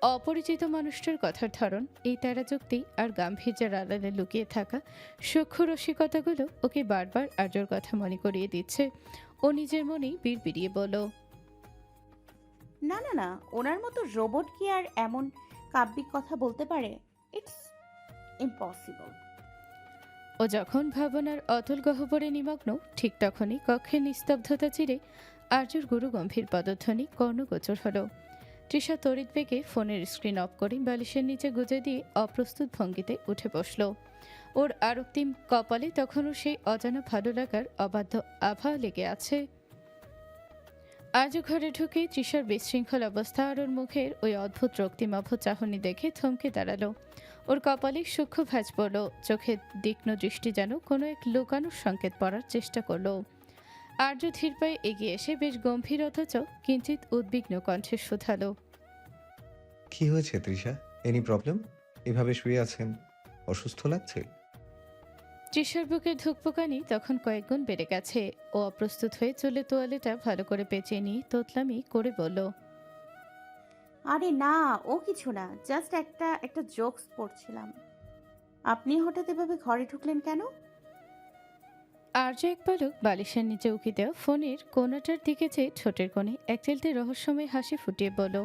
অপরিচিত মানুষটার কথার ধরন, এই তেরা যুক্তি আর গাম্ভীর্যের আড়ালে লুকিয়ে থাকা সূক্ষ্ম রসিকতাগুলো ওকে বারবার আর্যর কথা মনে করিয়ে দিচ্ছে। ও নিজের মনেই বিড়বিড়িয়ে বলল, না না না, ওনার মতো রোবট কি আর এমন কাব্যিক কথা বলতে পারে? It's impossible. ও যখন ভাবনার অতল গহ্বরে নিমগ্ন, ঠিক তখনই কক্ষের নিস্তব্ধতা চিরে আর্যর গুরু গম্ভীর পদধ্বনি কর্ণগোচর হলো। তৃষা তড়িৎ বেগে ফোনের স্ক্রিন অফ করে বালিশের নিচে গুজে দিয়ে অপ্রস্তুত ভঙ্গিতে উঠে বসল। ওর আরক্তিম কপালে তখনও সেই অজানা ভালো লাগার অবাধ্য আভা লেগে আছে। আজও ঘরে ঢুকে তৃষার বিশৃঙ্খল অবস্থা আর ওর মুখের ওই অদ্ভুত রক্তিমাভ চাহনি দেখে থমকে দাঁড়ালো। ওর কপালে সূক্ষ্ম ভাঁজ পড়ল, চোখের তীক্ষ্ণ দৃষ্টি যেন কোনো এক লুকানোর সংকেত পড়ার চেষ্টা করলো। আর্য ধীর পায়ে এগিয়ে এসে বেশ গম্ভীর অথচ কিঞ্চিত উদ্বিগ্ন কণ্ঠে শুধালো, কি হয়েছে তৃষা? Any problem? এভাবে শুয়ে আছেন, অসুস্থ লাগছে? তৃষার বুকের ধুকপুকানি তখন কয়েকগুণ বেড়ে গেছে। ও অপ্রস্তুত হয়ে চুলে তোয়ালেটা ভালো করে পেঁচিয়ে নিয়ে তোতলামি করে বলল, আরে না, ও কিছু না, জাস্ট একটা একটা জোকস পড়ছিলাম। আপনি হঠাৎ এভাবে ঘরে ঢুকলেন কেন? আর্য এক পলক বালিশের নিচে উকি দেওয়া ফোনের কোনাটার দিকে চেয়ে ঠোঁটের কোণে এক চিলতে রহস্যময় হাসি ফুটিয়ে বলল।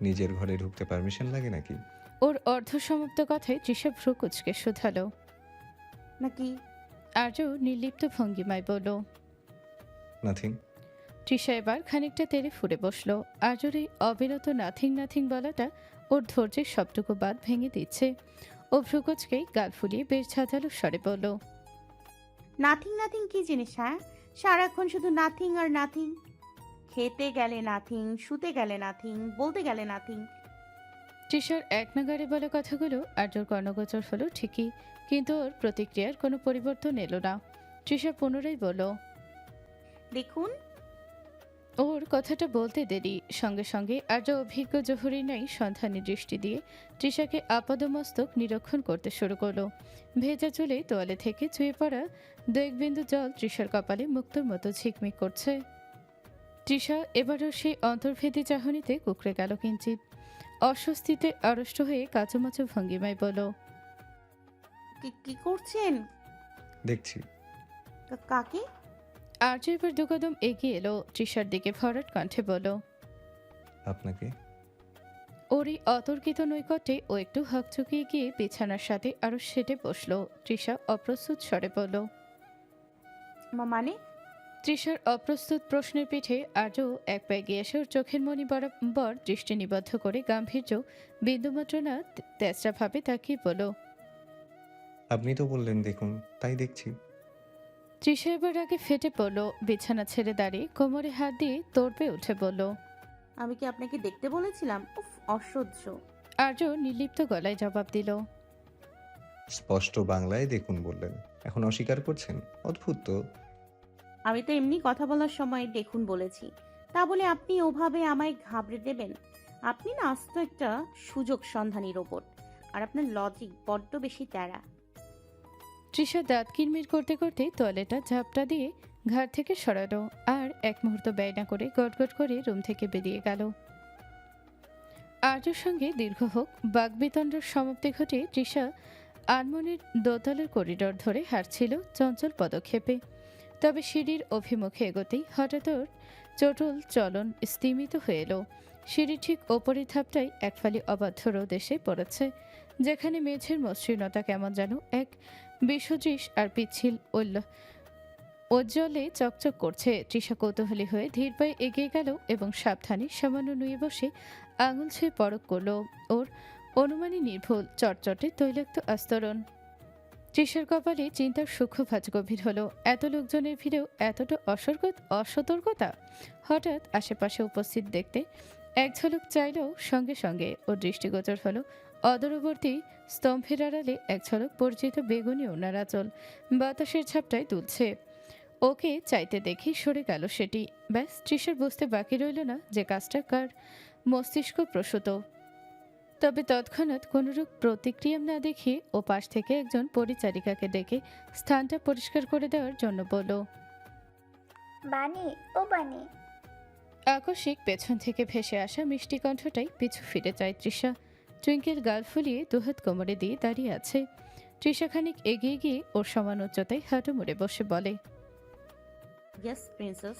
নিজের ঘরে ঢুকতে পারমিশন লাগে নাকি? ওর অর্ধসমাপ্ত কথায় তৃষা ভ্রু কুচকে শুধালো। নাকি? আর্য নির্লিপ্ত ভঙ্গিমায় বলল। নাথিং। তৃষা এবার খানিকটা তেড়ে ফুরে বসল। আর্যর এই অবিরত নাথিং নাথিং বলাটা ওর ধৈর্যের সবটুকু বাদ ভেঙে দিচ্ছে। ও ভ্রুকুচকেই গাল ফুলিয়ে বেশ ঝাঁঝালো স্বরে বলল, নাথিং নাথিং কি জিনিস? হ্যাঁ, সারাক্ষণ শুধু নাথিং আর নাথিং। খেতে গেলে নাথিং, শুতে গেলে নাথিং, বলতে গেলে নাথিং। তৃষার এক নাগাড়ে বলা কথাগুলো আর্যর কর্ণগোচর হলো ঠিকই, কিন্তু ওর প্রতিক্রিয়ার কোনো পরিবর্তন এলো না। তৃষা পুনরায় বলল, দেখুন, ওর কথাটা বলতে দেরি, সঙ্গে সঙ্গে আর্য অভিজ্ঞ জহুরি নাই সন্ধানী দৃষ্টি দিয়ে তৃষাকে আপাদমস্তক নিরীক্ষণ করতে শুরু করলো। ভেজা চুলে তোয়ালে থেকে চুয়ে পড়া দু এক বিন্দু জল তৃষার কপালে মুক্তোর মতো ঝিকমিক করছে। তৃষা এবারও সেই অন্তর্ভেদী চাহনিতে কুকড়ে গেল কিঞ্চিত। অস্বস্তিতে আড়ষ্ট হয়ে কাচুমাচু ভঙ্গিমায় বলল, কি কি করছেন? দেখছি। কাকে? আর্য এবার দুকদম এগিয়ে এলো, তৃষার দিকে ভরাট কণ্ঠে বলল। আপনাকে? ওরই অতর্কিত নৈকট্যে ও একটু হকচকিয়ে গিয়ে বিছানার সাথে আরো সেটে বসল। তৃষা অপ্রস্তুত স্বরে বলল। মানে? তৃষার অপ্রস্তুত প্রশ্নের পিঠে আজও এক পায়ে গিয়ে এসে ওর চোখের মনি বরাবর দৃষ্টি নিবদ্ধ করে গাম্ভীর্য বিন্দুমাত্র না তেজরা ভাবে তাকিয়ে বলল। আপনি তো বললেন দেখুন, তাই দেখছি। তৃষা এবার আগে ফেটে পড়ল, বিছানা ছেড়ে দাঁড়িয়ে কোমরে হাত দিয়ে তোড়পে উঠে বলল। আমি কি আপনাকে দেখতে বলেছিলাম? উফ, অসহ্য। আর্য নির্লিপ্ত গলায় জবাব দিল। স্পষ্ট বাংলায় দেখুন বললেন, এখন অস্বীকার করছেন? অদ্ভুত তো। আমি তো এমনি কথা বলার সময় দেখুন বলেছি, তা বলে আপনি ওভাবে আমায় ঘাবড়ে দেবেন? আপনি না আস্ত একটা সুযোগ সন্ধানী রোবট, আর আপনার লজিক বড্ড বেশি তেড়া। তৃষা দাঁত কিরমির করতে করতে তোয়ালেটা ঝাপটা দিয়ে ঘাড় থেকে সরালো আর এক মুহূর্ত ব্যয় না করে গটগট করে রুম থেকে বেরিয়ে গেল। আর্যর সঙ্গে দীর্ঘ হোক বাগবিতণ্ডার সমাপ্তি ঘটে তৃষা আনমনের দোতলের করিডর ধরে হাঁটছিল চঞ্চল পদক্ষেপে। তবে সিঁড়ির অভিমুখে এগোতেই হঠাৎ ওর চটুল চলন স্তিমিত হয়ে এলো। সিঁড়ির ঠিক ওপরের ধাপটাই এক ফালি অবাধ্য রোদ এসে পড়েছে, যেখানে মেঝের মসৃণতা কেমন যেন এক বিসদৃশ আর পিচ্ছিল উজ্জ্বলে চকচক করছে। তৃষা কৌতূহলী হয়ে ধীর পায়ে এগিয়ে গেল এবং সাবধানে সামান্য নুয়ে বসে আঙুল ছুঁয়ে পরখ করল ওর অনুমানী নির্ভুল চটচটে তৈলাক্ত আস্তরণ। তৃষার কপালে চিন্তার সূক্ষ্মভাজ গভীর হলো। এত লোকজনের ভিড়েও এতটা অসতর্কতা! হঠাৎ আশেপাশে উপস্থিত দেখতে এক ঝলক চাইলেও সঙ্গে সঙ্গে ওর দৃষ্টিগোচর হলো অদূরবর্তী স্তম্ভের আড়ালে এক ঝলক পরিচিত বেগুনি ওনার আঁচল বাতাসের ঝাপটায় দুলছে। ওকে চাইতে দেখে সরে গেল সেটি। ব্যাস, তৃষার বুঝতে বাকি রইল না যে কাজটা কার মস্তিষ্ক প্রসূত। তবে তৎক্ষণাৎ কোনরূপ প্রতিক্রিয়া না দেখিয়ে ও পাশ থেকে একজন পরিচারিকাকে ডেকে স্থানটা পরিষ্কার করে দেওয়ার জন্য বলল। বানি, ও বানি। আকস্মিক পেছন থেকে ভেসে আসা মিষ্টি কণ্ঠটাই পিছু ফিরে যায় তৃষা। টুইঙ্কেল গাল ফুলিয়ে দুহাত কোমরে দিয়ে দাঁড়িয়ে আছে। তৃষা খানিক এগিয়ে গিয়ে ওর সমান উচ্চতায় হাঁটু মুড়ে বসে বলে, ইয়েস প্রিন্সেস।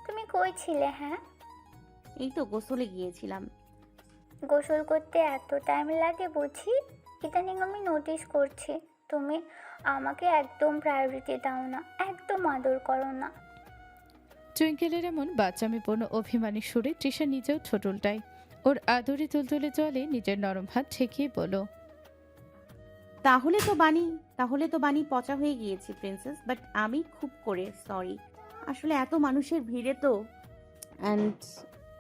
তুমি কই ছিলে? হ্যাঁ, এই তো গোসলে গিয়েছিলাম। গোসল করতে এত টাইম লাগে বুঝি? ইদানিং আমি নোটিস করছি তুমি আমাকে একদম প্রায়োরিটি দাও না, একদম আদর করো না। টুইঙ্কেলের এমন বাচ্চামিপূর্ণ অভিমানী সুরে তৃষা নিজেও ঠোঁট উল্টায়। ওর আদরে তুলতুলে জলে নিজের নরম হাত ঠেকিয়ে বলল, তাহলে তো বানি পচা হয়ে গিয়েছি প্রিন্সেস, বাট আমি খুব করে সরি। আসলে এত মানুষের ভিড়ে তো। অ্যান্ড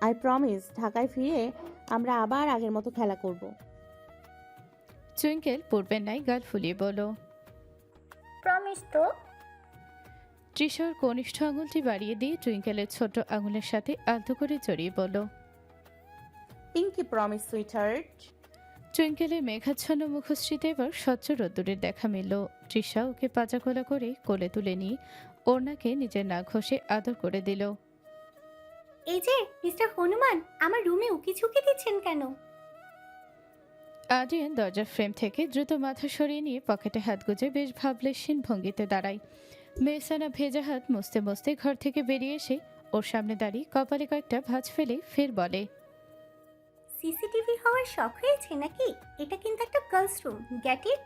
আই প্রমিস ঢাকায় ফিরে আমরা আবার আগের মতো খেলা করব। টুইঙ্কেল পূর্বের ন্যায় গাল ফুলিয়ে বলল। প্রমিস তো? তৃষা ওর কনিষ্ঠ আঙুলটি বাড়িয়ে দিয়ে টুইঙ্কেলের ছোট আঙুলের সাথে আলতো করে জড়িয়ে বলল। Pinky promise sweetheart. টুইঙ্কেলের মেঘাচ্ছন্ন মুখশ্রীতে এবার স্বচ্ছ রোদ্দুরের দেখা মিলল। তৃষা ওকে পাজাকোলা করে কোলে তুলে নিয়ে ওড়নাকে নিজের নাক ঘষে আদর করে দিল। এই যে মিস্টার হনুমান, আমার রুমে উকি ঝুঁকি দিচ্ছেন কেন? আদ্রিয়ান দরজার ফ্রেম থেকে দ্রুত মাথা সরিয়ে নিয়ে পকেটে হাত গুজে বেশ ভাবলেশহীন ভঙ্গিতে দাঁড়ায়। মেহসানা ভেজা হাত মুছতে মুছতে ঘর থেকে বেরিয়ে এসে ওর সামনে দাঁড়িয়ে কপালে কয়েকটা ভাঁজ ফেলে ফের বলে, সিসিটিভি হওয়ার শখ হয়েছে নাকি? এটা কিন্তু একটা girls room, get it?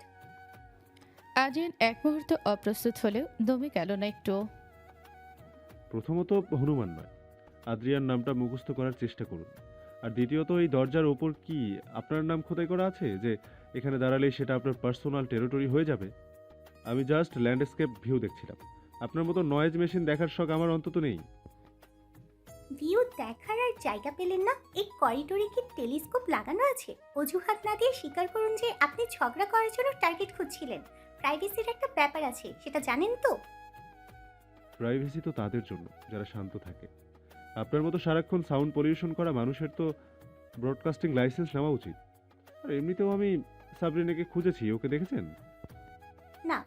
Adrian এক মুহূর্ত অপ্রস্তুত হলেও দমে গেল না একটু। প্রথমত হনুমান নয়, আদ্রিয়ান নামটা মুখস্থ করার চেষ্টা করুন। আর দ্বিতীয়ত এই দরজার ওপর কি আপনার নাম খোদাই করা আছে যে এখানে দাঁড়ালেই সেটা আপনার পার্সোনাল টেরিটরি হয়ে যাবে? আমি জাস্ট ল্যান্ডস্কেপ ভিউ দেখছিলাম। আপনার মতো নয়েজ মেশিন দেখার শখ আমার অন্তত নেই। ভিউ দেখার আর জায়গা পেলেন না? এই করিডোরে কি টেলিস্কোপ লাগানো আছে? অজুহাত না দিয়ে স্বীকার করুন যে আপনি ঝগড়া করার জন্য টার্গেট খুঁজছিলেন। প্রাইভেসির একটা ব্যাপার আছে, সেটা জানেন তো? প্রাইভেসি তো তাদের জন্য যারা শান্ত থাকে। আপনার মতো সারাক্ষণ সাউন্ড পলিউশন করা মানুষের তো ব্রডকাস্টিং লাইসেন্স নেওয়া উচিত। আর এমনিতেও আমি সাবরিনাকে খুঁজেছি, ওকে দেখেছেন? না।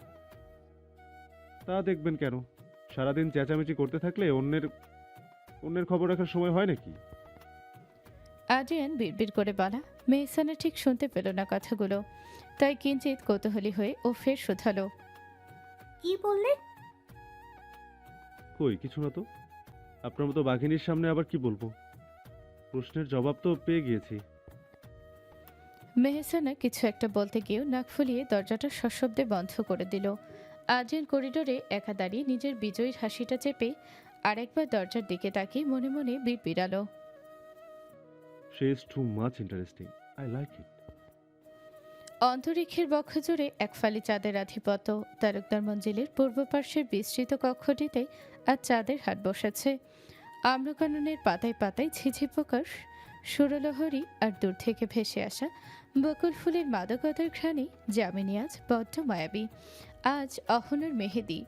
তা দেখবেন কেন? সারাদিন চেঁচামেচি করতে থাকলে অন্যের খবর রাখার সময় হয় নাকি? আদ্রিয়ান বিড়বিড় করে বলা মেহসানা ঠিক শুনতে পেল না কথাগুলো, তাই কিঞ্চিত কৌতূহলী হয়ে ও ফের শুধালো, কি বললেন? কই কিছু না তো। আপনার মতো বাঘিনীর সামনে আবার কি বলবো? প্রশ্নের জবাব তো পেয়ে গিয়েছি। মেহসানা কিছু একটা বলতে গিয়েও নাক ফুলিয়ে দরজাটা সশব্দে বন্ধ করে দিল। আদ্রিয়ান করিডোরে একা দাঁড়িয়ে নিজের বিজয়ীর হাসিটা চেপে আরেকবার দরজার দিকে তাকিয়ে মনে মনে বিড়বিড়ালো। She is too much interesting, I like it. অন্তরিক্ষের বক্ষ জুড়ে এক ফালি চাঁদের আধিপত্য। তারকদার মঞ্জিলের পূর্ব পার্শ্বের বিস্তৃত কক্ষটিতে আজ চাঁদের হাট বসেছে। আম্রকাননের পাতায় পাতায় ঝিঝি পোকার সুরলহরী আর দূর থেকে ভেসে আসা বকুল ফুলের মাদকতার ঘ্রাণে যামিনী আজ বড্ড মায়াবী। আজ অহনার মেহেদি,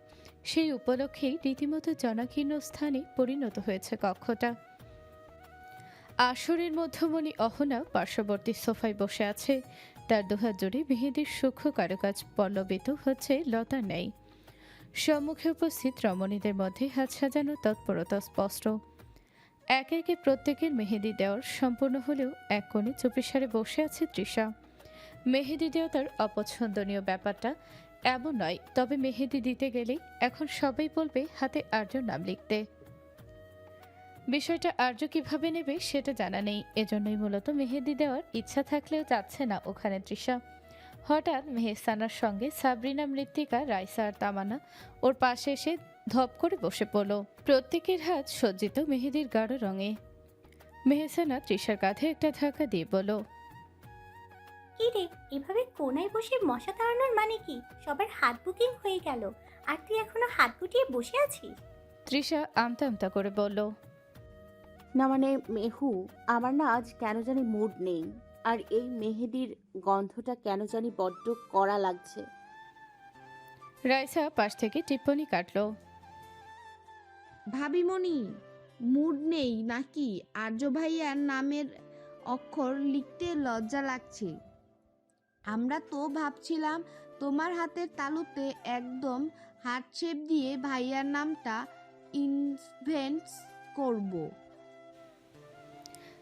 সেই উপলক্ষেই রীতিমতো জনাকীর্ণ স্থানে পরিণত হয়েছে কক্ষটা। আসরের মধ্যমণি অহনা পার্শ্ববর্তী সোফায় বসে আছে। তার দুহাত জুড়ে মেহেদির সূক্ষ্ম কারুকাজ পল্লবিত হচ্ছে লতার ন্যায়। সম্মুখে উপস্থিত রমণীদের মধ্যে হাত সাজানো তৎপরতা স্পষ্ট। একে একে প্রত্যেকের মেহেদি দেওয়ার সম্পূর্ণ হলেও এক কোণে চুপিসারে বসে আছে তৃষা। মেহেদি দেওয়া তার অপছন্দনীয় ব্যাপারটা এমন নয়, তবে মেহেদি দিতে গেলেই এখন সবাই বলবে হাতে আর্যর নাম লিখতে। বিষয়টা আর্য কিভাবে নেবে সেটা জানা নেই, এজন্যই মূলত মেহেদি দেওয়ার ইচ্ছা থাকলেও যাচ্ছে না ওখানে তৃষা। হঠাৎ মেহসানার সঙ্গে সাবরিনা, মৃত্তিকা, রাইসা আর তামান্না ওর পাশে এসে ধপ করে বসে পড়ল। প্রত্যেকের হাত সজ্জিত মেহেদির গাঢ় রঙে। মেহসানা তৃষার কাঁধে একটা ধাক্কা দিয়ে বলল, কি রে, এভাবে কোনায় বসে মশা তাড়ানোর মানে কি? সবার হাত বুকিং হয়ে গেল আর তুই এখনো হাত গুটিয়ে বসে আছিস? তৃষা আমতা আমতা করে বলল, না মানে মেহু, আমার না আজ কেন জানি মুড নেই। আর এই মেহেদির গন্ধটা কেন জানি বড্ড কড়া লাগছে। রাইসা পাশ থেকে টিপ্পনি কাটল, ভাবিমণি, মুড নেই নাকি? আর্য ভাইয়ার নামের অক্ষর লিখতে লজ্জা লাগছে। আমরা তো ভাবছিলাম তোমার হাতের তালুতে একদম হার্ট শেপ দিয়ে ভাইয়ার নামটা ইনভেন্ট করব।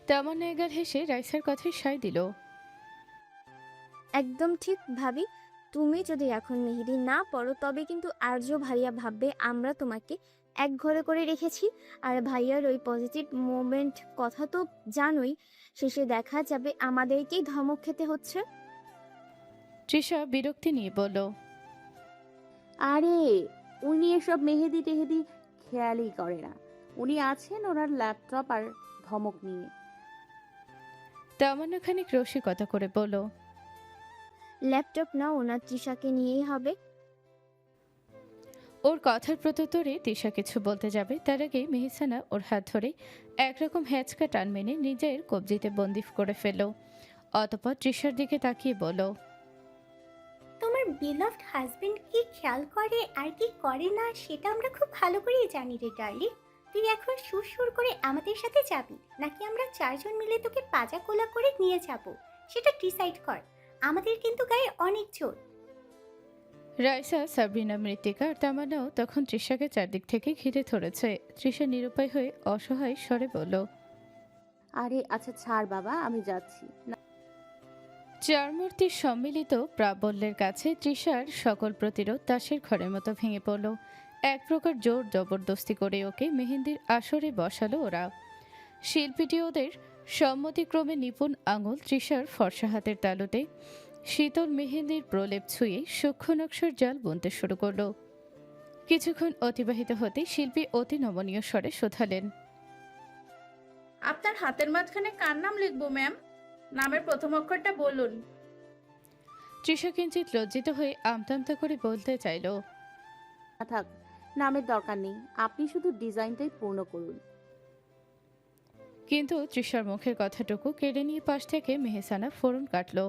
তামান্না এগাল হেসে রাইসার কথায় সায় দিল। একদম ঠিক ভাবি। তুমি যদি এখন মেহেদি না পড়ো তবে কিন্তু আর্য ভাইয়া ভাববে আমরা তোমাকে এক ঘরে করে রেখেছি। আর ভাইয়ার ওই পজিটিভ মোমেন্ট কথা তো জানোই, শেষে দেখা যাবে আমাদেরকেই ধমক খেতে হচ্ছে। তৃষা বিরক্তি নিয়ে বলল, আরে উনি এসব মেহেদি টেহেদি খেয়ালই করে না। উনি আছেন ওনার ল্যাপটপ আর ধমক নিয়ে। তামান্না খানিক রসিকতা করে বলল, ল্যাপটপ না, ওনার তৃষাকে নিয়েই হবে। ওর কথার প্রত্যুত্তরে তৃষা কিছু বলতে যাবে তার আগে মেহসানা ওর হাত ধরে একরকম হ্যাচকা টান মেনে নিজের কবজিতে বন্দি করে ফেলল। অতঃপর তৃষার দিকে তাকিয়ে বলল, তোমার বিলাভড হাজবেন্ড কি খেয়াল করে আর কি করে না সেটা আমরা খুব ভালো করেই জানি রে ডার্লিং। তুই এখন সুর করে আমাদের সাথে যাবি নাকি আমরা চারজন মিলে তোকে পাজা কোলা করে নিয়ে যাব সেটা ডিসাইড কর। আমাদের কিন্তু গায়ে অনেক জোর। রাইসা, সাবরিনা, মৃত্তিকা আর তামান্নাও তখন তৃষাকে চারদিক থেকে ঘিরে ধরেছে। তৃষা নিরুপায় হয়ে অসহায় স্বরে বলল, আরে আচ্ছা ছাড় বাবা, আমি যাচ্ছি না। চার মূর্তির সম্মিলিত প্রাবল্যের কাছে তৃষার সকল প্রতিরোধ তাসের ঘরের মতো ভেঙে পড়ল। এক প্রকার জোর জবরদস্তি করে ওকে মেহেন্দির আসরে বসালো ওরা। শিল্পীটি ওদের সম্মতিক্রমে নিপুণ আঙুল তৃষার ফর্সা হাতের তালুতে শীতল মেহেন্দির প্রলেপ ছুঁয়ে সূক্ষ্ম নকশার জাল বুনতে শুরু করলো। কিছুক্ষণ অতিবাহিত হতেই শিল্পী অতি নমনীয় স্বরে শোধালেন, আপনার হাতের মাঝখানে কার নাম লিখবো ম্যাম? নামের প্রথম অক্ষরটা বলুন। তৃষা কিঞ্চিত লজ্জিত হয়ে আমতামতা করে বলতে চাইল, থাক, নামের দরকার নেই, আপনি শুধু ডিজাইনটাই পূর্ণ করুন। কিন্তু তৃষার মুখের কথাটুকু কেড়ে নিয়ে পাশ থেকে মেহসানা ফোরন কাটল।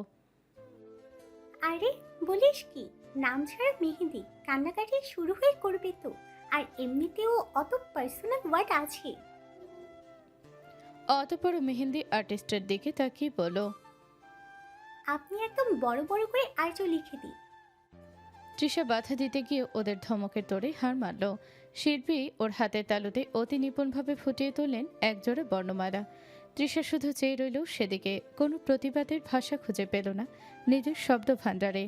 আরে বলিস কি, নাম ছাড়া মেহেদি কান্নাকাটি শুরু হয়ে করবে তো। আর এমনিতেও অত পার্সোনাল ওয়ার্ড আছে। অতপর মেহেন্দি আর্টিস্টের দিকে তাকিয়ে বলল, আপনি একদম বড় বড় করে আর্য লিখে দিন। তৃষা বাধা দিতে গিয়ে ওদের ধমকের তোড়ে হার মারল। শিল্পী ওর হাতের তালুতে অতি নিপুণভাবে ফুটিয়ে তুললেন একজোড়া বর্ণমালা। তৃষা শুধু চেয়ে রইল সেদিকে, কোনো প্রতিবাদের ভাষা খুঁজে পেল না নিজের শব্দ ভাণ্ডারে।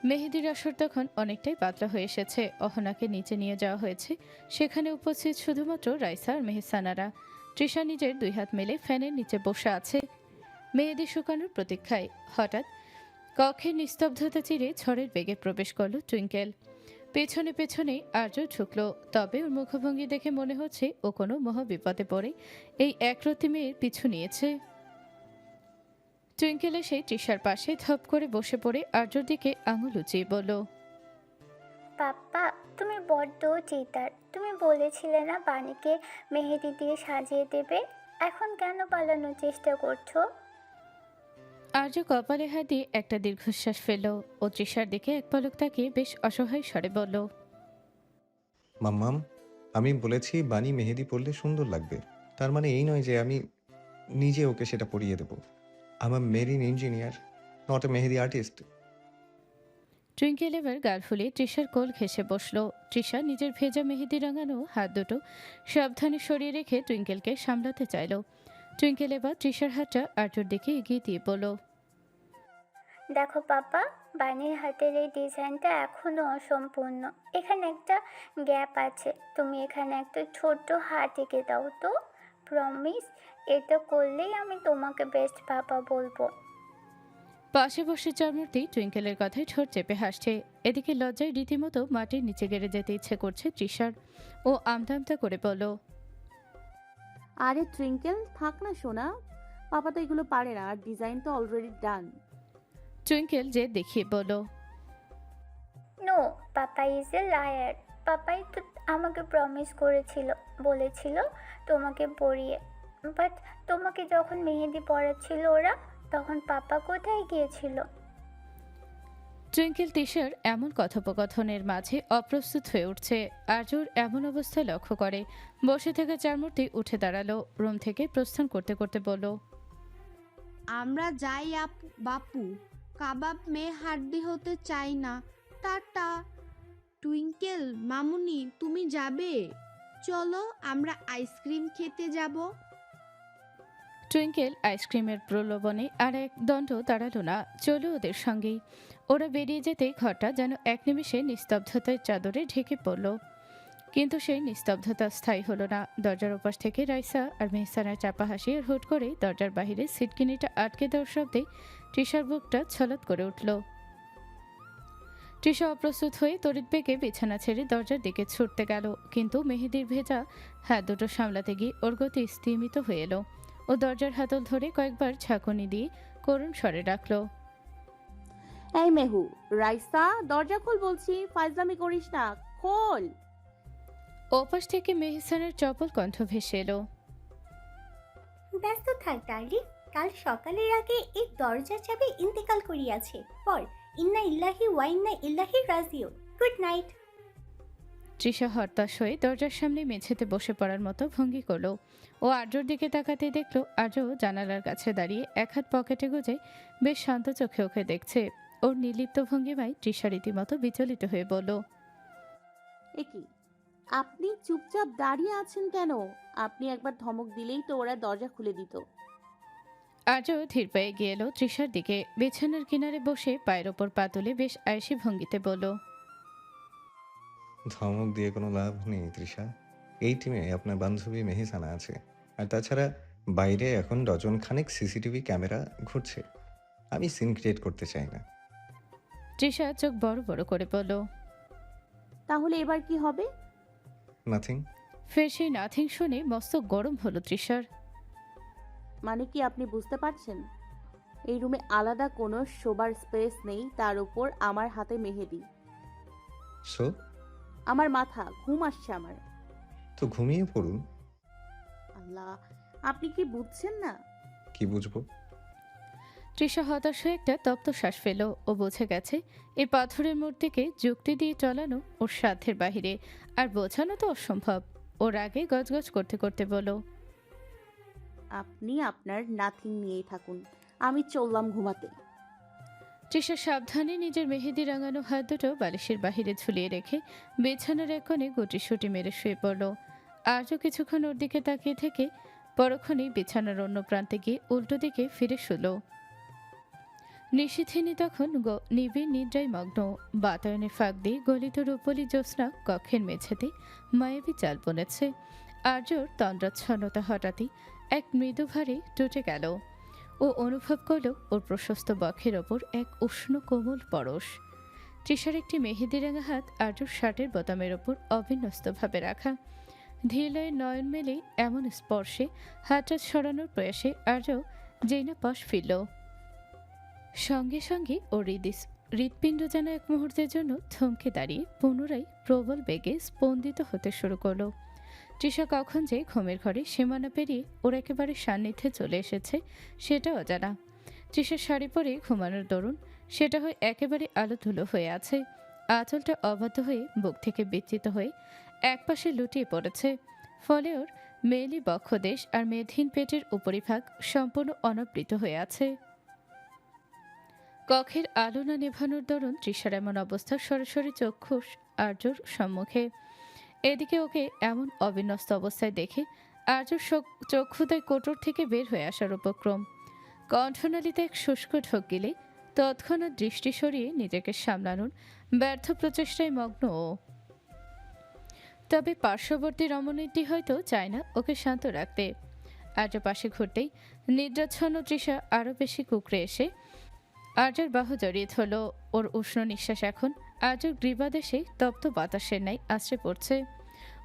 মেহেদির আসর তখন অনেকটাই পাতলা হয়ে এসেছে। অহনাকে নিচে নিয়ে যাওয়া হয়েছে। সেখানে উপস্থিত শুধুমাত্র রাইসা আর মেহসানারা। তৃষা নিজের দুই হাত মেলে ফ্যানের নিচে বসে আছে মেহেদি শুকানোর প্রতীক্ষায়। হঠাৎ কক্ষের নিস্তব্ধতা চিরে ঝড়ের বেগে প্রবেশ করল টুইঙ্কেল। পেছনে পেছনে আর্য ঢুকল। তবে ওর মুখভঙ্গি দেখে মনে হচ্ছে ও কোনো মহাবিপদে পড়ে এই একরত্তি মেয়ের পিছু নিয়েছে। টুইঙ্কেল এসে তৃষার পাশে ধপ করে বসে পড়ে আর্যর দিকে আঙুল উঁচিয়ে বলল, পাপ্পা তুমি বড্ড চিতার। তুমি বলেছিলে না বাণীকে মেহেদি দিয়ে সাজিয়ে দেবে, এখন কেন পালানোর চেষ্টা করছো? আর্য কপালে হাত দিয়ে একটা দীর্ঘশ্বাস ফেলল ও তৃষার দিকে এক পলক তাকিয়ে বেশ অসহায় স্বরে বলল, মাম্মাম, আমি বলেছি বানি মেহেদি পরলে সুন্দর লাগবে। তার মানে এই নয় যে আমি নিজে ওকে সেটা পরিয়ে দেব। আমার marine engineer, not a Mehedi artist. Twinkle এবার গাল ফুলিয়ে তৃষার কোল ঘেঁষে বসল। তৃষা নিজের ভেজা মেহেদি রাঙানো হাত দুটো সাবধানে সরিয়ে রেখে টুইঙ্কেলকে সামলাতে চাইল। টুইঙ্কেল এবার তৃষার হাতটা আর্যর দিকে এগিয়ে দিয়ে বলল, দেখো পাপা, বাণীর হাতের এই ডিজাইনটা এখনো অসম্পূর্ণ। এখানে একটা গ্যাপ আছে, তুমি এখানে একটা ছোট্ট হাত এঁকে দাও তো। প্রমিস, এটা করলেই আমি তোমাকে বেস্ট পাপা বলবো। পাশে বসে চারমূর্তি টুইঙ্কেলের কথায় ঠোঁট চেপে হাসছে। এদিকে লজ্জায় রীতিমতো মাটির নিচে গেড়ে যেতে ইচ্ছে করছে তৃষার। ও আমতা করে বলল, আরে টুইঙ্কেল থাক না সোনা, পাপা তো এগুলো পারে না, আর ডিজাইন তো অলরেডি ডান। টুইঙ্কেল যে দেখিয়ে বলল, no, papa is a liar. পাপাই তো আমাকে প্রমিস করেছিল, বলেছিল তোমাকে পরিয়ে। বাট তোমাকে যখন মেহেদি পড়াচ্ছিল ওরা, তখন পাপা কোথায় গিয়েছিল? টুইঙ্কেল তৃষার এমন কথোপকথনের মাঝে অপ্রস্তুত হয়ে উঠছে। আর্যর এমন অবস্থায় লক্ষ্য করে বসে থাকা চারমূর্তি উঠে দাঁড়ালো। রুম থেকে প্রস্থান করতে করতে বলল, আমরা যাই বাপু, কাবাব মেয়ে হাড্ডি হতে চাই না। টাটা। টুইঙ্কেল মামুনি, তুমি যাবে? চলো আমরা আইসক্রিম খেতে যাব। টুইঙ্কেল আইসক্রিমের প্রলোভনে আর এক দণ্ড দাঁড়ালো না, চলো ওদের সঙ্গেই। ওরা বেরিয়ে যেতেই ঘরটা যেন এক নিমিষে নিস্তব্ধতার চাদরে ঢেকে পড়ল। কিন্তু সেই নিস্তব্ধতা স্থায়ী হলো না। দরজার ওপাশ থেকে রাইসা আর মেহসানের চাপা হাসি আর হুট করেই দরজার বাহিরে সিটকিনিটা আটকে দেওয়ার শব্দে তৃষার বুকটা ছলৎ করে উঠল। তৃষা অপ্রস্তুত হয়ে তড়িৎ বেগে বিছানা ছেড়ে দরজার দিকে ছুটতে গেল, কিন্তু মেহেদির ভেজা হাত দুটো সামলাতে গিয়ে ওর গতি স্তিমিত হয়ে এলো। ও দরজার হাতল ধরে কয়েকবার ঝাঁকুনি দিয়ে করুণ স্বরে ডাকল, এই মেহু, রাইসা, দরজা খোল বলছি, ফাইজলামি করিস না, খোল। ওপাশ থেকে মেহসানের চপল কণ্ঠ ভেসে এলো, ব্যস্ত থাক ডার্লিং, কাল সকালের আগে এই দরজার চাবি ইন্তেকাল করিয়াছে। পর ইন্না ইল্লাহি ওয়া ইন্না ইল্লাহি রাজিউন। Good night. তৃষা হতাশ হয়ে দরজার সামনে মেঝেতে বসে পড়ার মতো ভঙ্গি করলো। ও আর্যর দিকে তাকাতে দেখলো আর্য জানালার কাছে দাঁড়িয়ে এক হাত পকেটে গুজে বেশ শান্ত চোখে ওকে দেখছে। ওর নির্লিপ্ত ভঙ্গিমায় তৃষা রীতিমতো বিচলিত হয়ে বলল, কি আপনি চুপচাপ দাঁড়িয়ে আছেন কেন? আপনি একবার ধমক দিলেই তো ওরা দরজা খুলে দিত। আর্য ধীর পায়ে গিয়ে এলো তৃষার দিকে, বিছানার কিনারে বসে পায়ের ওপর পা তুলে বেশ আয়েসি ভঙ্গিতে বলল, ধমক দিয়ে কোনো লাভ নেই তৃষা। এই টিমে আপনার বান্ধবী মেহেসানা আছে, আর তাছাড়া বাইরে এখন ডজন খানেক সিসিটিভি ক্যামেরা ঘুরছে। আমি সিন ক্রিয়েট করতে চাই না। তৃষা চোখ বড় বড় করে বলল, তাহলে এবার কি হবে? নাথিং। ফের সেই নাথিং শুনে মস্ত গরম হলো তৃষার। মানে কি আপনি বুঝতে পারছেন? এই রুমে আলাদা কোনো শোবার স্পেস নেই, তার উপর আমার হাতে মেহেদি। সো আমার মাথা ঘুম আসছে আমার। তো ঘুমিয়ে পড়ুন। আল্লাহ, আপনি কি বুঝছেন না? কি বুঝবো? তৃষা হতাশ হয়ে একটা তপ্ত শ্বাস ফেল। ও বুঝে গেছে এই পাথরের মূর্তিকে যুক্তি দিয়ে চলানো ওর সাধ্যের বাহিরে, আর বোঝানো তো অসম্ভব। ওর আগে গজগজ করতে করতে বলল, আপনি আপনার নাথিং নিয়েই থাকুন, আমি চললাম ঘুমাতে। তৃষা সাবধানে নিজের মেহেদি রাঙানো হাত দুটো বালিশের বাহিরে ঝুলিয়ে রেখে বিছানার এক কোণে গুটিসুটি মেরে শুয়ে পড়ল। আজও কিছুক্ষণ ওর দিকে তাকিয়ে থেকে পরক্ষণেই বিছানার অন্য প্রান্তে গিয়ে উল্টো দিকে ফিরে শুল। নিশীথিনী তখন নিবিড় নিদ্রায় মগ্ন। বাতায়নের ফাঁক দিয়ে গলিত রূপলি জ্যোৎস্না কক্ষের মেঝেতে মায়াবী চাল বনেছে। আর্যর তন্দ্রাচ্ছন্নতা হঠাৎই এক মৃদু ভারে টুটে গেল। ও অনুভব করল ওর প্রশস্ত বক্ষের ওপর এক উষ্ণ কোমল পরশ। তৃষার একটি মেহেদি রাঙা হাত আর্যর শার্টের বোতামের ওপর অবিন্যস্তভাবে রাখা। ধীরলয়ে নয়ন মেলে এমন স্পর্শে হাতটা সরানোর প্রয়াসে আর্য যেই না পাশ ফিরল। সঙ্গে সঙ্গে ওর হৃৎপিণ্ড যেন এক মুহূর্তের জন্য থমকে দাঁড়িয়ে পুনরায় প্রবল বেগে স্পন্দিত হতে শুরু করলো। তৃষা কখন যে ঘুমের ঘরে সীমানা পেরিয়ে ওর একেবারে সান্নিধ্যে চলে এসেছে সেটা অজানা। তৃষার শাড়ি পরে ঘুমানোর দরুন সেটা হয় একেবারে আলো ধুলো হয়ে আছে। আঁচলটা অবাধ্য হয়ে বুক থেকে বিচ্যুত হয়ে একপাশে লুটিয়ে পড়েছে, ফলে ওর মেয়েলি বক্ষদেশ আর মেধহীন পেটের উপরিভাগ সম্পূর্ণ অনাবৃত হয়ে আছে। কক্ষের আলো না নেভানোর দরুন তৃষার এমন অবস্থা সরাসরি চক্ষুষ আর্যর সম্মুখে। এদিকে ওকে এমন অবিন্যস্ত অবস্থায় দেখে আর্যর চক্ষুদায় কোটর থেকে বের হয়ে আসার উপক্রম। কণ্ঠনালীতে এক শুষ্ক ঢোক গেলে তৎক্ষণাৎ দৃষ্টি সরিয়ে নিজেকে সামলানোর ব্যর্থ প্রচেষ্টায় মগ্ন ও। তবে পার্শ্ববর্তী রমণীটি হয়তো চায় না ওকে শান্ত রাখতে। আর্য পাশে ঘুরতেই নিদ্রাচ্ছন্ন তৃষা আরও বেশি কুকড়ে এসে আর্যর বাহু জড়িয়ে ধরল। ওর উষ্ণ নিঃশ্বাস এখন আর্যর গ্রীবাদেশে তপ্ত বাতাসের ন্যায় আশ্রে পড়ছে।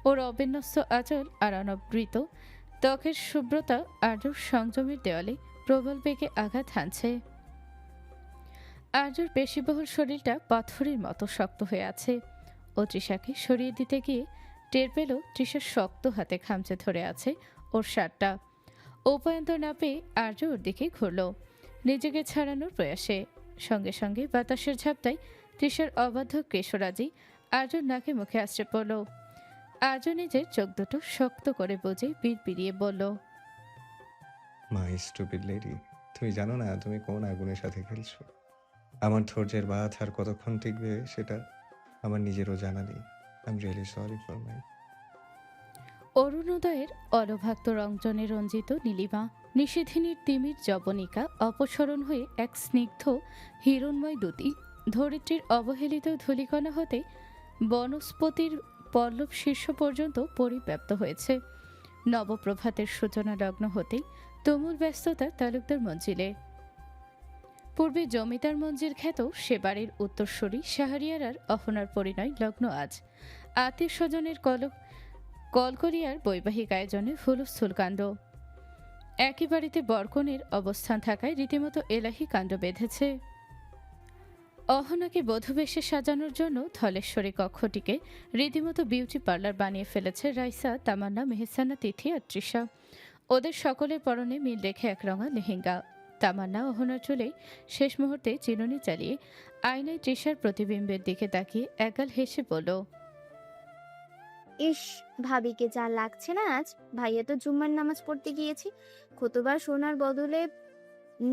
ওর অবিন্যস্ত আঁচল আর অনাবৃত ত্বকের শুভ্রতা আর্যর সংযমের দেওয়ালে প্রবল বেগে আঘাত হানছে। আর্যর পেশিবহুল শরীরটা পাথরের মতো শক্ত হয়ে আছে। ও তৃষাকে সরিয়ে দিতে গিয়ে টের পেল তৃষার শক্ত হাতে খামচে ধরে আছে ওর শার্টটা। উপায়ন্তর না পেয়ে আর্য ওর দিকে ঘুরল নিজেকে ছাড়ানোর প্রয়াসে। সঙ্গে সঙ্গে বাতাসের ঝাপটায় তৃষার অবাধ্য কেশরাজি আর্যর নাকে মুখে আশ্রে পড়ল। আর্য নিজের চোখ দুটো শক্ত করে বুঝে বিড়বিড়িয়ে বলল, মাই স্টুপিড লেডি, তুমি জানো না তুমি কোন আগুনের সাথে খেলছো? আমার ধৈর্যের বাঁধ আর কতক্ষণ টিকবে সেটা আমার নিজেরও জানা নেই। I am really sorry for my. অরুণোদয়ের অলভাক্ত রঞ্জনে রঞ্জিত নীলিমা নিষেধিনীর তিমির জবনিকা অপসরণ হয়ে এক স্নিগ্ধ হিরণময় দ্যুতি ধরিত্রীর অবহেলিত ধূলিকণা হতে বনস্পতির পল্লব শীর্ষ পর্যন্ত পরিব্যাপ্ত হয়েছে। নবপ্রভাতের সূচনা লগ্ন হতেই তুমুল ব্যস্ততা তালুকদার মঞ্জিলে। পূর্বে জমিদার মঞ্জিল খ্যাত সে বাড়ির উত্তরসূরি শাহরিয়ারার অহনার পরিণয় লগ্ন আজ। আত্মীয় স্বজনের কলকলিয়ার বৈবাহিক আয়োজনে হুলস্থুল কাণ্ড। একই বাড়িতে বরকনের অবস্থান থাকায় রীতিমতো এলাহি কাণ্ড বেঁধেছে। অহনাকে বধূবেশে সাজানোর জন্য ধলেশ্বরী কক্ষটিকে রীতিমতো বিউটি পার্লার বানিয়ে ফেলেছে রাইসা, তামান্না, মেহসানা, তিথি আর তৃষা। ওদের সকলের পরনে মিল রেখে একরঙা লেহেঙ্গা। তামান্না অহনার চুলে শেষ মুহূর্তে চিরুনি চালিয়ে আয়নায় তৃষার প্রতিবিম্বের দিকে তাকিয়ে একগাল হেসে বলল, ইস, ভাবিকে যা লাগছে না আজ। ভাইয়া তো জুম্মার নামাজ পড়তে গিয়েছি, খুতবা শোনার বদলে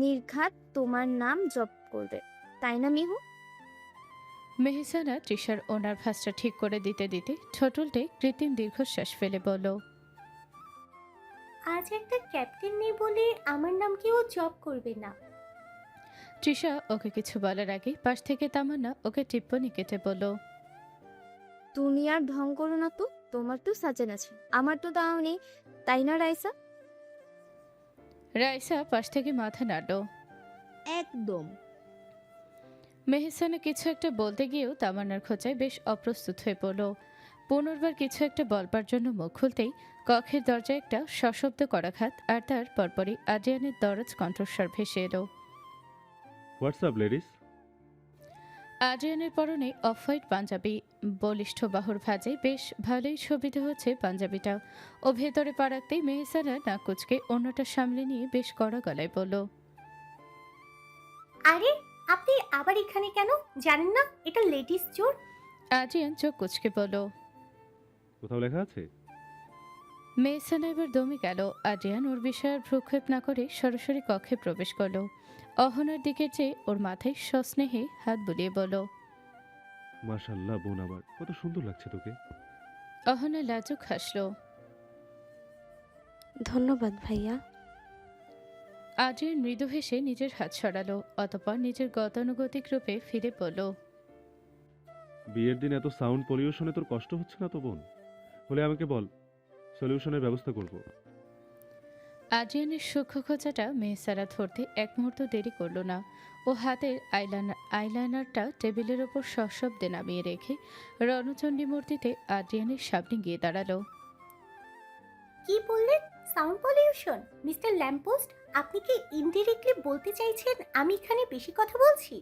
নির্ঘাত তোমার নাম জপ করবে, তাই না মিহু? মেহসানা তৃষার ওনার ভাঁজটা ঠিক করে দিতে দিতে ঠোঁটুলটে কৃত্রিম দীর্ঘশ্বাস ফেলে বলল, আজ একটা ক্যাপ্টেন নেই বলে আমার নাম কেউ জব করবে না। তৃষা ওকে কিছু বলার আগে পাশ থেকে তামান্না ওকে টিপ্পনি কেটে বলল, তুমি আর ঢং করো না তো, তোমার তো সাজেন আছে, আমার তো তাও নেই, তাই না রাইসা? রাইসা পাশ থেকে মাথা নাড়ল। একদম। মেহসানা কিছু একটা বলতে গিয়েও তামান্নার খোঁচায় বেশ অপ্রস্তুত হয়ে পড়ল। পুনর্বার কিছু একটা বলবার জন্য মুখ খুলতেই কক্ষের দরজায় একটা সশব্দ করাঘাত, আর তার পরপরই আদ্রিয়ানের দরজ কণ্ঠস্বর ভেসে এলো। WhatsApp ladies? আদ্রিয়ানের পরনে অফ হোয়াইট পাঞ্জাবি, বলিষ্ঠ বাহুর ভাঁজে বেশ ভালোই শোভিত হচ্ছে পাঞ্জাবিটা। ও ভেতরে পা রাখতেই মেহসানা নাক কুচকে অন্যটা সামলে নিয়ে বেশ কড়া গলায় বলল, আরে আপনি আবার এখানে কেন? জানেন না এটা লেডিস চোর? আদ্রিয়ান চোখ কুচকে বলল। কোথাও লেখা আছে? মেহসানা এবার দমে গেল। আদ্রিয়ান ওর বিষয়ে আর ভ্রুক্ষেপ না করে সরাসরি কক্ষে প্রবেশ করলো। অহনার দিকে চেয়ে ওর মাথায় সস্নেহে হাত বুলিয়ে বলল, মাশাআল্লাহ বোন আমার, কত সুন্দর লাগছে তোকে। অহনা লাজুক হাসল। ধন্যবাদ ভাইয়া। আদ্রিয়ান মৃদু হেসে নিজের হাত সরালো, অতঃপর নিজের গতানুগতিক রূপে ফিরে বলল, বিয়ের দিন এত সাউন্ড পলিউশনে তোর কষ্ট হচ্ছে না তো বোন? হলে আমাকে বল, সলিউশনের ব্যবস্থা করব। আদ্রিয়ানের সূক্ষ্ম খোঁচাটা মেহসারা ধরতে এক মুহূর্ত দেরি করলো না। ও হাতের আইলাইনারটা টেবিলের ওপর সশব্দে নামিয়ে রেখে রণচণ্ডী মূর্তিতে আদ্রিয়ানের সামনে গিয়ে দাঁড়ালো। কি বললেন? Sound pollution? মিস্টার ল্যাম্পপোস্ট, আপনি কি ইনডিরেক্টলি বলতে চাইছেন আমি এখানে বেশি কথা বলছি?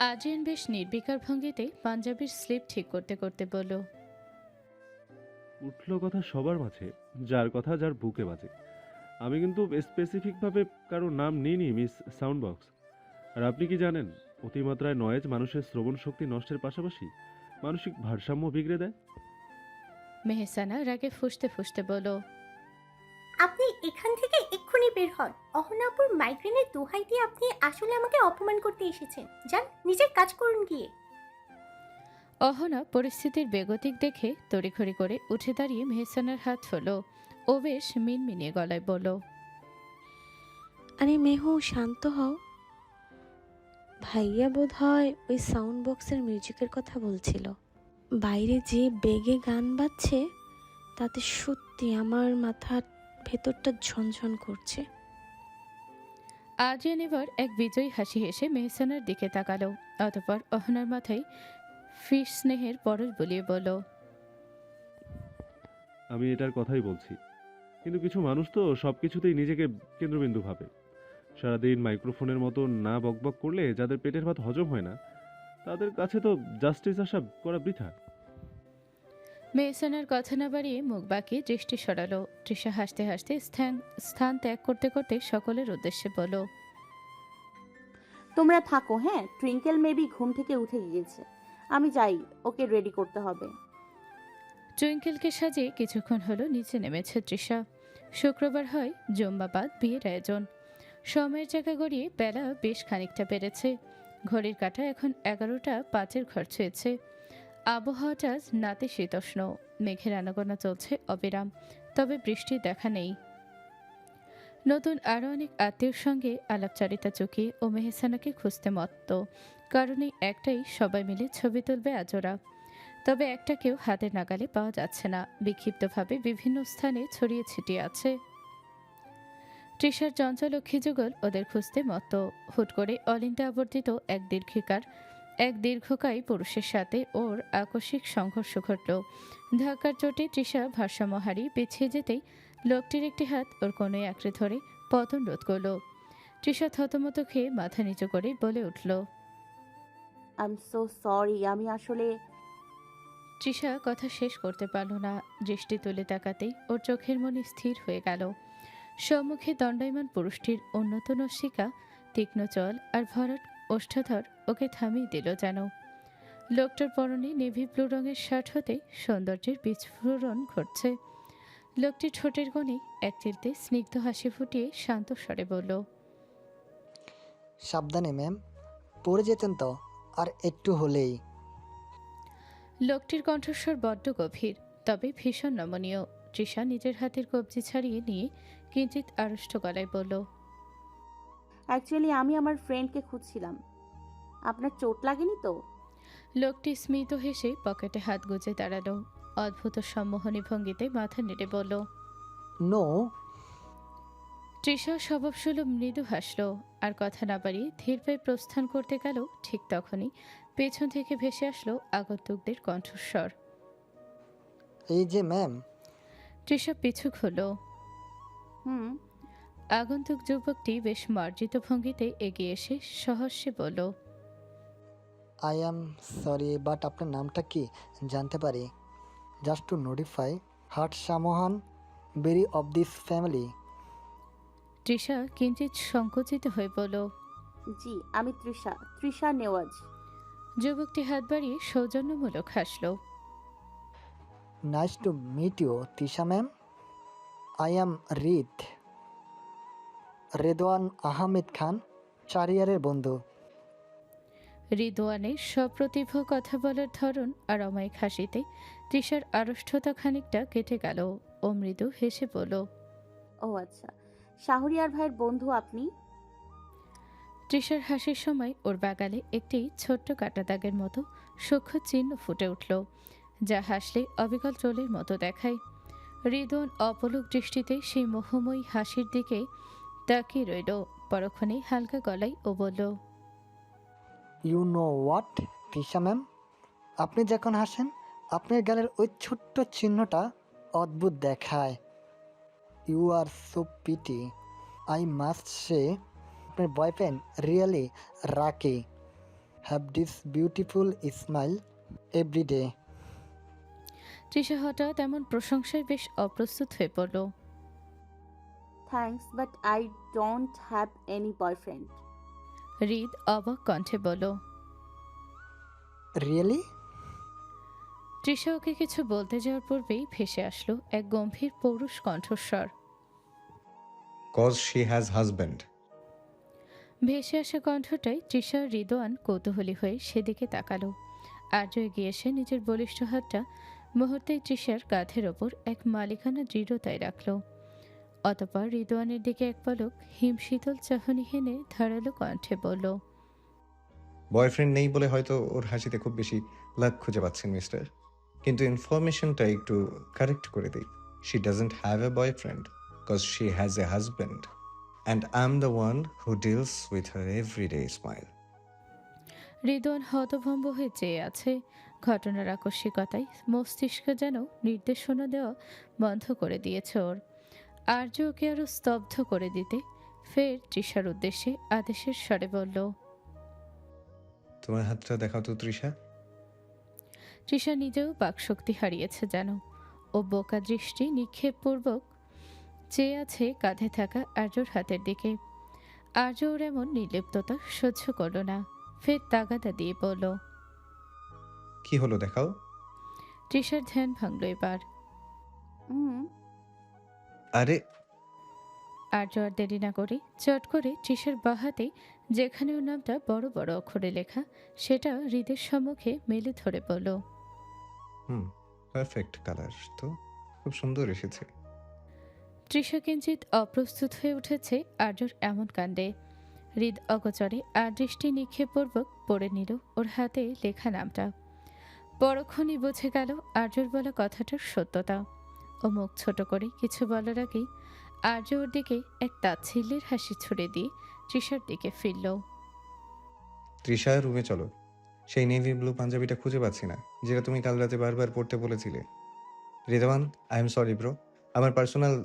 আদ্রিয়ান বেশ নির্বিকার ভঙ্গিতে পাঞ্জাবির স্লিপ ঠিক করতে করতে বলল, উঠলো কথা সবার মাঝে, যার কথা যার বুকে বাজে। আমি কিন্তু স্পেসিফিকভাবে কারো নাম নিইনি মিস সাউন্ড বক্স। আর আপনি কি জানেন, অতিমাত্রায় নয়েজ মানুষের শ্রবণ শক্তি নষ্টের পাশাপাশি মানসিক ভারসাম্য বিগড়ে দেয়। মেহসানা রাগে ফুঁসতে ফুঁসতে বলল, আপনি এখান থেকে এক্ষুনি বের হন। অহনাপুর মাইগ্রেনের দোহাই দিয়ে আপনি আসলে আমাকে অপমান করতে এসেছেন। যান, নিজের কাজ করুন গিয়ে। অহনা পরিস্থিতির বেগতিক দেখে তড়িঘড়ি করে উঠে দাঁড়িয়ে মেহসানার হাত ধরল। ও বেশ মিনমিনিয়ে গলায় বলল, আরে মেহু, শান্ত হও। ভাইয়া বোধ হয় ওই সাউন্ড বক্সের মিউজিকের কথা বলছিল। বাইরে যে বেগে গান বাজছে তাতে সত্যি আমার মাথার ভেতরটা ঝনঝন করছে। আদ্রিয়ান এবার এক বিজয়ী হাসি হেসে মেহসানার দিকে তাকালো, অতঃপর অহনার মাথায় ফিস স্নেহের পরশ বুলিয়ে বলল, আমি এটার কথাই বলছি, কিন্তু কিছু মানুষ তো সব কিছুতেই নিজেকে কেন্দ্রবিন্দু ভাবে। সারাদিন মাইক্রোফোনের মতো না বকবক করলে যাদের পেটের ভাত হজম হয় না, তাদের কাছে তো জাস্টিস আশা করা বৃথা। মেহসানার কথা না বাড়িয়ে মুখ বাঁকিয়ে দৃষ্টি সরালো। তৃষা হাসতে হাসতে স্থান ত্যাগ করতে করতে সকলের উদ্দেশ্যে বলল, তোমরা থাকো, হ্যাঁ? টুইঙ্কেল মেবি ঘুম থেকে উঠে গিয়েছে, আমি যাই, ওকে রেডি করতে হবে। টুইঙ্কেলকে সাজিয়ে কিছুক্ষণ হলো নিচে নেমেছে তৃষা। শুক্রবার হয় জুম্মাবাদ বিয়ের আয়োজন। সময়ের জায়গা গড়িয়ে বেলা বেশ খানিকটা বেড়েছে। ঘড়ির কাঁটা এখন 11:05 ঘর ছুঁয়েছে। আবহাওয়াটা নাতিশীতোষ্ণ, মেঘের আনাগোনা চলছে অবিরাম, তবে বৃষ্টির দেখা নেই। নতুন আরও অনেক আত্মীয়র সঙ্গে আলাপচারিতা চুকিয়ে ও মেহসানাকে খুঁজতে মত্ত। কারণ এই একটাই, সবাই মিলে ছবি তুলবে আজোরা। তবে একটাকেও হাতের নাগালে পাওয়া যাচ্ছে না, বিক্ষিপ্তভাবে বিভিন্ন স্থানে ছড়িয়ে ছিটিয়ে আছে। তৃষার চঞ্চল ও খিজুগল ওদের খুঁজতে মত্ত। হুট করে অলিন্তে আবর্তিত এক দীর্ঘকায়ী পুরুষের সাথে ওর আকস্মিক সংঘর্ষ ঘটল। ধাক্কার চোটে তৃষা ভারসাম্য হারিয়ে পিছিয়ে যেতেই লোকটির একটি হাত ওর কোণে আঁকড়ে ধরে পতন রোধ করল। তৃষা থতমত খেয়ে মাথা নিচু করে বলে উঠল। আই এম সো সরি, আমি আসলে তৃষা কথা শেষ করতে পারল না। দৃষ্টি তুলে তাকাতেই ওর চোখের মনে স্থির হয়ে গেল। সম্মুখে দণ্ডায়মান পুরুষটির উন্নত নস্যিকা, তীক্ষ্ণ চল আর ভরাট ওষ্ঠাধর ওকে থামিয়ে দিল যেন। লোকটার পরনে নেভি ব্লু রঙের শার্ট হতে সৌন্দর্যের বিস্ফোরণ ঘটছে। লোকটি ঠোঁটের কোণে এক চিলতে স্নিগ্ধ হাসি ফুটিয়ে শান্ত স্বরে বলল। সাবধানে ম্যাম, পড়ে যেতেন তো, আর একটু হলেই। লোকটির কণ্ঠস্বর বড্ড গভীর, তবে ভীষণ নমনীয়। তৃষা নিজের হাতের কবজি ছাড়িয়ে নিয়ে কিঞ্চিত আড়ষ্ট গলায় বলল। অ্যাকচুয়ালি আমি আমার ফ্রেন্ডকে খুঁজছিলাম। আপনার চোট লাগেনি তো? লোকটি স্মিত হেসে পকেটে হাত গুজে দাঁড়ালো। অদ্ভুত সম্মোহনী ভঙ্গিতে মাথা নেড়ে বলল। নো। তৃষা স্বভাবসুলভ মৃদু হাসল, আর কথা না বাড়িয়ে ধীর পায়ে প্রস্থান করতে গেল। ঠিক তখনই পেছন থেকে ভেসে আসলো আগন্তুকদের কণ্ঠস্বর। এই যে ম্যাম। তৃষা পিছু হল। হুম। আগন্তুক যুবকটি বেশ মার্জিত ভঙ্গিতে এগিয়ে এসে সহস্যে বলল। আই অ্যাম সরি, বাট আপনার নামটা কি জানতে পারি? জাস্ট টু নোটিফাই হার্ট সামোহান বেরি অফ দিস ফ্যামিলি। তৃষা কিঞ্চিত সংকুচিত হয়ে বলল। জি, আমি তৃষা নেওয়াজ। যুবকটি হাত বাড়িয়ে সৌজন্যমূলক হাসল। Nice to meet you Tisha ma'am. I am Redwan Ahmed Khan, 4 ইয়ারের বন্ধু। রিদওয়ানের সপ্রতিভ কথা বলার ধরন আর অমায়িক হাসিতে তৃষার আড়ষ্টতা খানিকটা কেটে গেল। ও মৃদু হেসে বলল। ও আচ্ছা, শাহরিয়ার ভাইয়ের বন্ধু আপনি? তৃষার হাসির সময় ওর বাগালে একটি ছোট্ট কাটা দাগের মতো সূক্ষ্ম চিহ্ন ফুটে উঠল, যা হাসলে অবিকল চোলের মতো দেখায়। রিদওয়ান অপলক দৃষ্টিতে সেই মোহময়ী হাসির দিকে তাকিয়ে রইল। পরক্ষণে হালকা গলায় ও বলল। You know what Tisha ma'am, আপনি যখন হাসেন আপনার গালের ওই ছোট্ট চিহ্নটা অদ্ভুত দেখায়। You are so pretty. I must say আপনার boyfriend really lucky, have this beautiful smile every day. Trisha হঠাৎ এমন প্রশংসায় বেশ অপ্রস্তুত হয়ে পড়ল। Thanks, but I don't have any boyfriend. Hrid অবাক কণ্ঠে বলল। রিয়েলি? তৃষা ওকে কিছু বলতে যাওয়ার পূর্বেই ভেসে আসলো এক গম্ভীর পৌরুষ কণ্ঠস্বর। Cause she has husband. ভেসে আসা কণ্ঠটাই তৃষা রিদওয়ান কৌতূহলী হয়ে সেদিকে তাকালো। আর্য এগিয়ে এসে নিজের বলিষ্ঠ হাতটা মুহূর্তেই তৃষার কাঁধের ওপর এক মালিকানা দৃঢ়তায় রাখল। অতঃপর রিদওয়ানের দিকে এক পলক হিমশীতল চাহনি হেনে ধারালো কণ্ঠে বলল। বয়ফ্রেন্ড নেই বলে হয়তো ওর হাসিতে খুব বেশি লাগ খুঁজে পাচ্ছেন মিস্টার, কিন্তু ইনফরমেশনটা একটু কারেক্ট করে দিই। She doesn't have a boyfriend, cause she has a husband, and I am the one who deals with her everyday smile. Ridwan হতভম্ব হয়ে চেয়ে আছে। ঘটনার আকস্মিকতায় মস্তিষ্ক যেন নির্দেশনা দেওয়া বন্ধ করে দিয়েছে ওর। আর্য ওকে আরো স্তব্ধ করে দিতে ফের তৃষার উদ্দেশ্যে আদেশের স্বরে বলল। তোমার হাতটা দেখাও তো তৃষা। তৃষা নিজেও বাকশক্তি হারিয়েছে যেন। ও বোকা দৃষ্টি নিক্ষেপপূর্বক চেয়ে আছে কাঁধে থাকা আর্যর হাতের দিকে। আর্য ওর এমন নির্লিপ্ততা সহ্য করল না, ফের তাগাদা দিয়ে বলল। কি হলো দেখাও। তৃষার ধ্যান ভাঙল এবার। আরে আর্য আর দেরি না করে চট করে তৃষার বাহাতে যেখানে ওর নামটা বড় বড় অক্ষরে লেখা সেটা হৃদের সম্মুখে মেলে ধরে বলল। পারফেক্ট কালার তো, খুব সুন্দর এসেছে। তৃষা কিঞ্চিত অপ্রস্তুত হয়ে উঠেছে আর্যর এমন কাণ্ডে। হৃদ অগোচরে আর দৃষ্টি নিক্ষেপপূর্বক পড়ে নিল ওর হাতে লেখা নামটা। পরক্ষণই বুঝে গেল আর্যর বলা কথাটার সত্যতা। ও মুখ ছোট করে কিছু বলার আগেই আর্য ওর দিকে এক তাচ্ছিল্যের হাসি ছুড়ে দিয়ে তৃষার দিকে ফিরল। তৃষা, রুমে চলো। সেই নেভি ব্লু পাঞ্জাবিটা খুঁজে পাচ্ছি না, যেটা তুমি কাল রাতে বারবার পড়তে বলেছিলে। Ridwan, I am sorry bro. আমার পার্সোনাল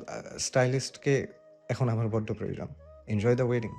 স্টাইলিস্টকে এখন আমার বড্ড প্রয়োজন। Enjoy the wedding.